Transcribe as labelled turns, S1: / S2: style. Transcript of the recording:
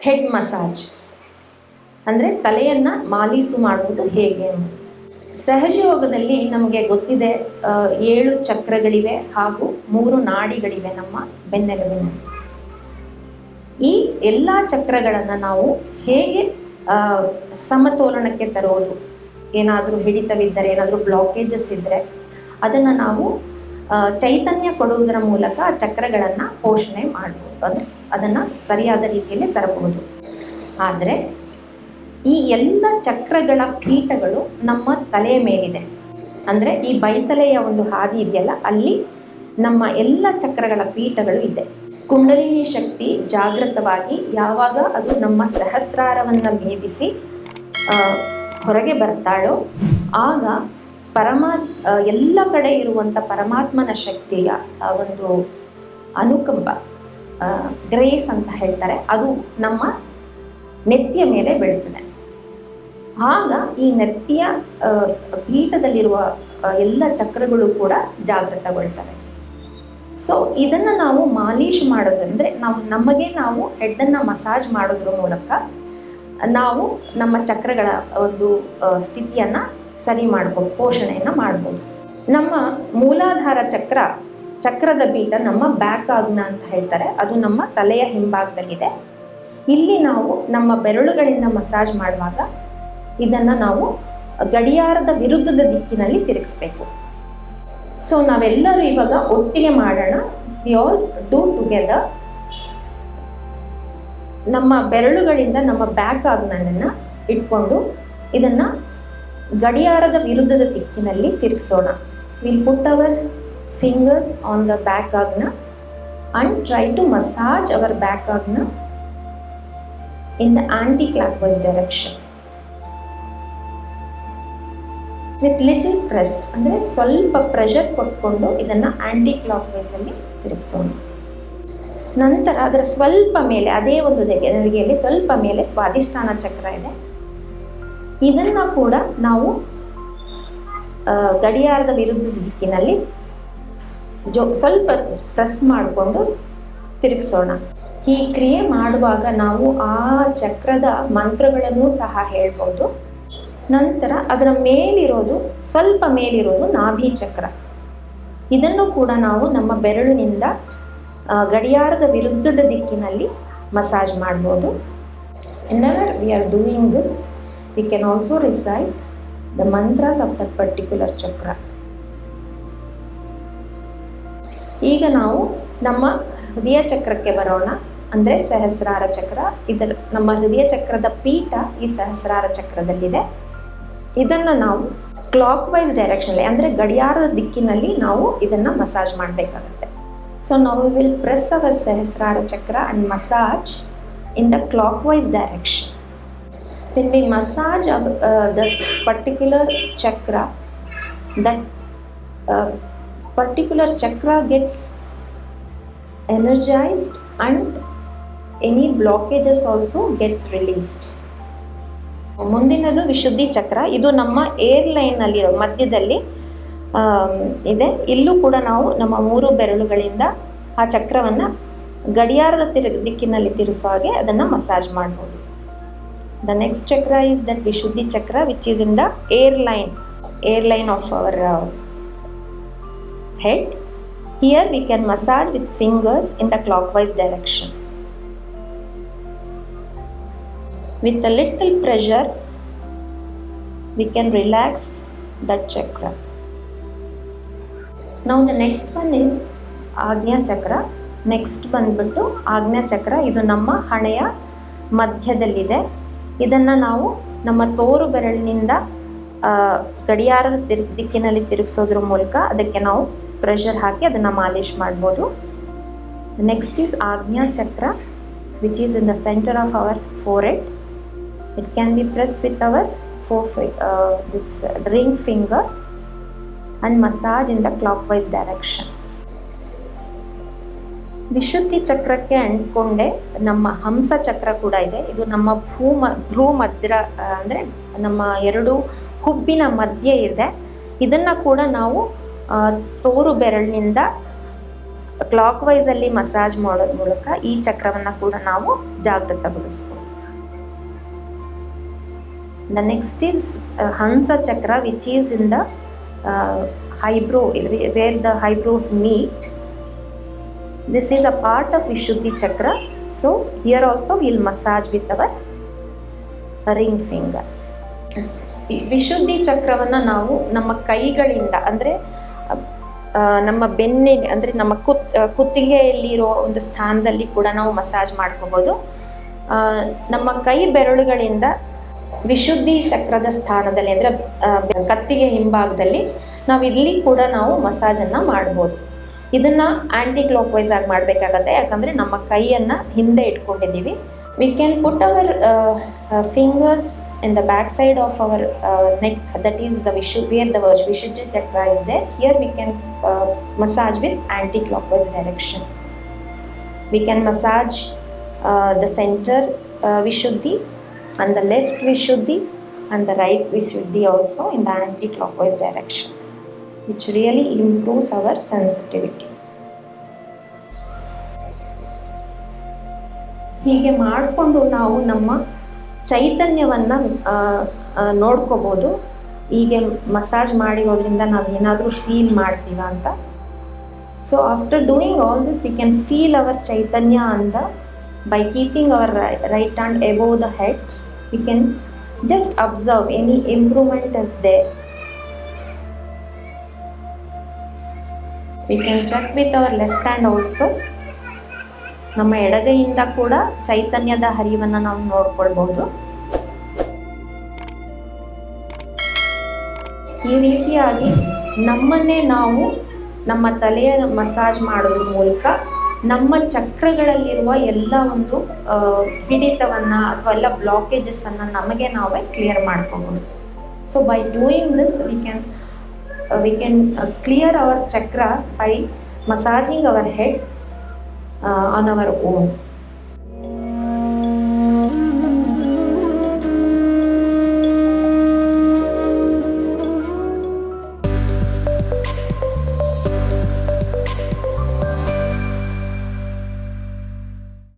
S1: Head massage ಅಂದರೆ ತಲೆಯನ್ನು ಮಾಲೀಸು ಮಾಡುವುದು ಹೇಗೆ. ಸಹಜ ಯೋಗದಲ್ಲಿ ನಮಗೆ ಗೊತ್ತಿದೆ 7 ಚಕ್ರಗಳಿವೆ ಹಾಗೂ 3 ನಾಡಿಗಳಿವೆ ನಮ್ಮ ಬೆನ್ನೆಲುಬಿನಲ್ಲಿ. ಈ ಎಲ್ಲ ಚಕ್ರಗಳನ್ನು ನಾವು ಹೇಗೆ ಸಮತೋಲನಕ್ಕೆ ತರೋದು, ಏನಾದರೂ ಹಿಡಿತವಿದ್ದರೆ, ಏನಾದರೂ ಬ್ಲಾಕೇಜಸ್ ಇದ್ದರೆ ಅದನ್ನು ನಾವು ಚೈತನ್ಯ ಕೊಡುವುದರ ಮೂಲಕ ಆ ಚಕ್ರಗಳನ್ನು ಪೋಷಣೆ ಮಾಡ್ಬೋದು, ಅಂದರೆ ಅದನ್ನು ಸರಿಯಾದ ರೀತಿಯಲ್ಲಿ ತರಬಹುದು. ಆದರೆ ಈ ಎಲ್ಲ ಚಕ್ರಗಳ ಪೀಠಗಳು ನಮ್ಮ ತಲೆಯ ಮೇಲಿದೆ. ಅಂದರೆ ಈ ಬೈತಲೆಯ ಒಂದು ಹಾದಿ ಇದೆಯಲ್ಲ, ಅಲ್ಲಿ ನಮ್ಮ ಎಲ್ಲ ಚಕ್ರಗಳ ಪೀಠಗಳು ಇದೆ. ಕುಂಡಲಿನಿ ಶಕ್ತಿ ಜಾಗೃತವಾಗಿ ಯಾವಾಗ ಅದು ನಮ್ಮ ಸಹಸ್ರಾರವನ್ನು ಭೇದಿಸಿ ಹೊರಗೆ ಬರ್ತಾಳೋ ಆಗ ಎಲ್ಲ ಕಡೆ ಇರುವಂಥ ಪರಮಾತ್ಮನ ಶಕ್ತಿಯ ಒಂದು ಅನುಕಂಪ, ಗ್ರೇಸ್ ಅಂತ ಹೇಳ್ತಾರೆ, ಅದು ನಮ್ಮ ನೆತ್ತಿಯ ಮೇಲೆ ಬೀಳ್ತದೆ. ಆಗ ಈ ನೆತ್ತಿಯ ಪೀಠದಲ್ಲಿರುವ ಎಲ್ಲ ಚಕ್ರಗಳು ಕೂಡ ಜಾಗೃತಗೊಳ್ತವೆ. ಸೊ ಇದನ್ನು ನಾವು ಮಾಲೀಶ್ ಮಾಡೋದಂದರೆ ನಮಗೆ ನಾವು ಹೆಡ್ಡನ್ನು ಮಸಾಜ್ ಮಾಡೋದ್ರ ಮೂಲಕ ನಾವು ನಮ್ಮ ಚಕ್ರಗಳ ಒಂದು ಸ್ಥಿತಿಯನ್ನು ಸರಿ ಮಾಡ್ಬೋದು, ಪೋಷಣೆಯನ್ನು ಮಾಡ್ಬೋದು. ನಮ್ಮ ಮೂಲಾಧಾರ ಚಕ್ರದ ಪೀಠ ನಮ್ಮ ಬ್ಯಾಕ್ ಆಗ್ನ ಅಂತ ಹೇಳ್ತಾರೆ, ಅದು ನಮ್ಮ ತಲೆಯ ಹಿಂಭಾಗದಲ್ಲಿದೆ. ಇಲ್ಲಿ ನಾವು ನಮ್ಮ ಬೆರಳುಗಳಿಂದ ಮಸಾಜ್ ಮಾಡುವಾಗ ಇದನ್ನು ನಾವು ಗಡಿಯಾರದ ವಿರುದ್ಧದ ದಿಕ್ಕಿನಲ್ಲಿ ತಿರುಗಿಸ್ಬೇಕು. ಸೊ ನಾವೆಲ್ಲರೂ ಇವಾಗ ಒಟ್ಟಿಗೆ ಮಾಡೋಣ. We all do together. ನಮ್ಮ ಬೆರಳುಗಳಿಂದ ನಮ್ಮ ಬ್ಯಾಕ್ ಆಗ್ನನ್ನು ಇಟ್ಕೊಂಡು ಇದನ್ನು ಗಡಿಯಾರದ ವಿರುದ್ಧದ ದಿಕ್ಕಿನಲ್ಲಿ ತಿರುಗಿಸೋಣ. Will put our fingers on the back Agnya and try to massage our back Agnya in the anti clockwise direction with little press, ಅಂದರೆ ಸ್ವಲ್ಪ ಪ್ರೆಷರ್ ಕೊಟ್ಕೊಂಡು ಇದನ್ನು ಆಂಟಿ ಕ್ಲಾಕ್ವೈಸಲ್ಲಿ ತಿರುಗಿಸೋಣ. ನಂತರ ಅದರ ಸ್ವಲ್ಪ ಮೇಲೆ, ಅದೇ ಒಂದು ನೆರಿಗೆಯಲ್ಲಿ ಸ್ವಲ್ಪ ಮೇಲೆ ಸ್ವಾಧಿಷ್ಠಾನ ಚಕ್ರ ಇದೆ. ಇದನ್ನು ಕೂಡ ನಾವು ಗಡಿಯಾರದ ವಿರುದ್ಧದ ದಿಕ್ಕಿನಲ್ಲಿ ಸ್ವಲ್ಪ ಪ್ರೆಸ್ ಮಾಡಿಕೊಂಡು ತಿರುಗಿಸೋಣ. ಈ ಕ್ರಿಯೆ ಮಾಡುವಾಗ ನಾವು ಆ ಚಕ್ರದ ಮಂತ್ರಗಳನ್ನು ಸಹ ಹೇಳ್ಬೋದು. ನಂತರ ಅದರ ಮೇಲಿರೋದು, ಸ್ವಲ್ಪ ಮೇಲಿರೋದು ನಾಭಿ ಚಕ್ರ. ಇದನ್ನು ಕೂಡ ನಾವು ನಮ್ಮ ಬೆರಳಿನಿಂದ ಗಡಿಯಾರದ ವಿರುದ್ಧದ ದಿಕ್ಕಿನಲ್ಲಿ ಮಸಾಜ್ ಮಾಡ್ಬೋದು. whenever we are doing this, we can also recite the mantras of that particular chakra. ಈಗ ನಾವು ನಮ್ಮ ಹೃದಯ ಚಕ್ರಕ್ಕೆ ಬರೋಣ. ಅಂದರೆ ಸಹಸ್ರಾರ ಚಕ್ರ. ನಮ್ಮ ಹೃದಯ ಚಕ್ರದ ಪೀಠ ಈ ಸಹಸ್ರಾರ ಚಕ್ರದಲ್ಲಿದೆ. ಇದನ್ನು ನಾವು ಕ್ಲಾಕ್ ವೈಸ್ ಡೈರೆಕ್ಷನಲ್ಲಿ, ಅಂದರೆ ಗಡಿಯಾರದ ದಿಕ್ಕಿನಲ್ಲಿ ನಾವು ಇದನ್ನು ಮಸಾಜ್ ಮಾಡಬೇಕಾಗುತ್ತೆ. ಸೊ ನಾವು will press our sahasrara chakra and massage in the clockwise direction. when we massage this particular chakra, that particular chakra gets energized and any blockages also gets released. ಮುಂದಿನದು ವಿಶುದ್ಧಿ ಚಕ್ರ. ಇದು ನಮ್ಮ ಏರ್ಲೈನಲ್ಲಿ ಮಧ್ಯದಲ್ಲಿ ಇದೆ. ಇಲ್ಲೂ ಕೂಡ ನಾವು ನಮ್ಮ 3 ಬೆರಳುಗಳಿಂದ ಆ ಚಕ್ರವನ್ನು ಗಡಿಯಾರದ ದಿಕ್ಕಿನಲ್ಲಿ ತಿರುಗಿಸೋ ಹಾಗೆ ಅದನ್ನು ಮಸಾಜ್ ಮಾಡ್ಬೋದು. The next chakra is that Vishuddhi chakra, which is in the airline of our head. Here we can massage with fingers in the clockwise direction. With a little pressure, we can relax that chakra. Now the next one is Agnya chakra. Next ಬಂದ್ಬಿಟ್ಟು Agnya chakra. ಇದು ನಮ್ಮ ಹಣೆಯ ಮಧ್ಯದಲ್ಲಿದೆ. ಇದನ್ನು ನಾವು ನಮ್ಮ ತೋರು ಬೆರಳಿನಿಂದ ಗಡಿಯಾರದ ದಿಕ್ಕಿನಲ್ಲಿ ತಿರುಗಿಸೋದ್ರ ಮೂಲಕ ಅದಕ್ಕೆ ನಾವು ಪ್ರೆಷರ್ ಹಾಕಿ ಅದನ್ನು ಮಾಲಿಶ್ ಮಾಡ್ಬೋದು. ನೆಕ್ಸ್ಟ್ ಈಸ್ ಆಗ್ನೇಯ ಚಕ್ರ, which is in the centre of our forehead. It can be pressed with our this ring finger and massage in the clockwise direction. ವಿಶುದ್ಧಿ ಚಕ್ರಕ್ಕೆ ಅಂಟ್ಕೊಂಡೆ ನಮ್ಮ ಹಂಸ ಚಕ್ರ ಕೂಡ ಇದೆ. ಇದು ನಮ್ಮ ಭ್ರೂ ಮಧ್ಯ, ಅಂದರೆ ನಮ್ಮ 2 ಹುಬ್ಬಿನ ಮಧ್ಯೆ ಇದೆ. ಇದನ್ನು ಕೂಡ ನಾವು ತೋರು ಬೆರಳಿನಿಂದ ಕ್ಲಾಕ್ ವೈಸಲ್ಲಿ ಮಸಾಜ್ ಮಾಡೋದ್ರ ಮೂಲಕ ಈ ಚಕ್ರವನ್ನು ಕೂಡ ನಾವು ಜಾಗೃತಗೊಳಿಸ್ಬೋದು. The next is Hansa chakra, which is in the eyebrow, where the eyebrows meet. This is a part of Vishuddhi chakra. So here also we will massage with our ring finger. ವಿಶುದ್ಧಿ ಚಕ್ರವನ್ನು ನಾವು ನಮ್ಮ ಕೈಗಳಿಂದ, ಅಂದರೆ ನಮ್ಮ ಬೆನ್ನಿಗೆ, ಅಂದರೆ ನಮ್ಮ ಕುತ್ತಿಗೆಯಲ್ಲಿರೋ ಒಂದು ಸ್ಥಾನದಲ್ಲಿ ಕೂಡ ನಾವು ಮಸಾಜ್ ಮಾಡ್ಕೋಬೋದು. ನಮ್ಮ ಕೈ ಬೆರಳುಗಳಿಂದ ವಿಶುದ್ಧಿ ಚಕ್ರದ ಸ್ಥಾನದಲ್ಲಿ, ಅಂದರೆ ಕತ್ತಿಗೆ ಹಿಂಭಾಗದಲ್ಲಿ ನಾವು ಇಲ್ಲಿ ಕೂಡ ನಾವು ಮಸಾಜನ್ನು ಮಾಡ್ಬೋದು. ಇದನ್ನು ಆ್ಯಂಟಿ ಕ್ಲಾಕ್ ವೈಸ್ ಆಗಿ ಮಾಡಬೇಕಾಗತ್ತೆ, ಯಾಕಂದರೆ ನಮ್ಮ ಕೈಯನ್ನು ಹಿಂದೆ ಇಟ್ಕೊಂಡಿದ್ದೀವಿ. We can put our fingers in the back side of our neck, that is the where the Vishuddhi chakra is there. Here we can massage with anti-clockwise direction. We can massage the center Vishuddhi and the left Vishuddhi and the right Vishuddhi also in the anti-clockwise direction, which really improves our sensitivity. ಹೀಗೆ ಮಾಡಿಕೊಂಡು ನಾವು ನಮ್ಮ ಚೈತನ್ಯವನ್ನು ನೋಡ್ಕೋಬೋದು. ಹೀಗೆ massage ಮಾಡಿರೋದ್ರಿಂದ ನಾವು ಏನಾದರೂ ಫೀಲ್ ಮಾಡ್ತೀವ ಅಂತ. So after doing all this we can feel our chaitanya ಅಂತ. By keeping our right hand above the head, we can just observe any improvement is there. We can check with our left hand also. ನಮ್ಮ ಎಡಗೈಯಿಂದ ಕೂಡ ಚೈತನ್ಯದ ಹರಿವನ್ನು ನಾವು ನೋಡ್ಕೊಳ್ಬಹುದು. ಈ ರೀತಿಯಾಗಿ ನಮ್ಮನ್ನೇ ನಾವು ನಮ್ಮ ತಲೆಯ ಮಸಾಜ್ ಮಾಡೋದ್ರ ಮೂಲಕ ನಮ್ಮ ಚಕ್ರಗಳಲ್ಲಿರುವ ಎಲ್ಲ ಒಂದು ಹಿಡಿತವನ್ನು ಅಥವಾ ಎಲ್ಲ ಬ್ಲಾಕೇಜಸ್ಸನ್ನು ನಮಗೆ ನಾವೇ ಕ್ಲಿಯರ್ ಮಾಡ್ಕೋಬೋದು. So by doing this we can clear our chakras by massaging our head on our own.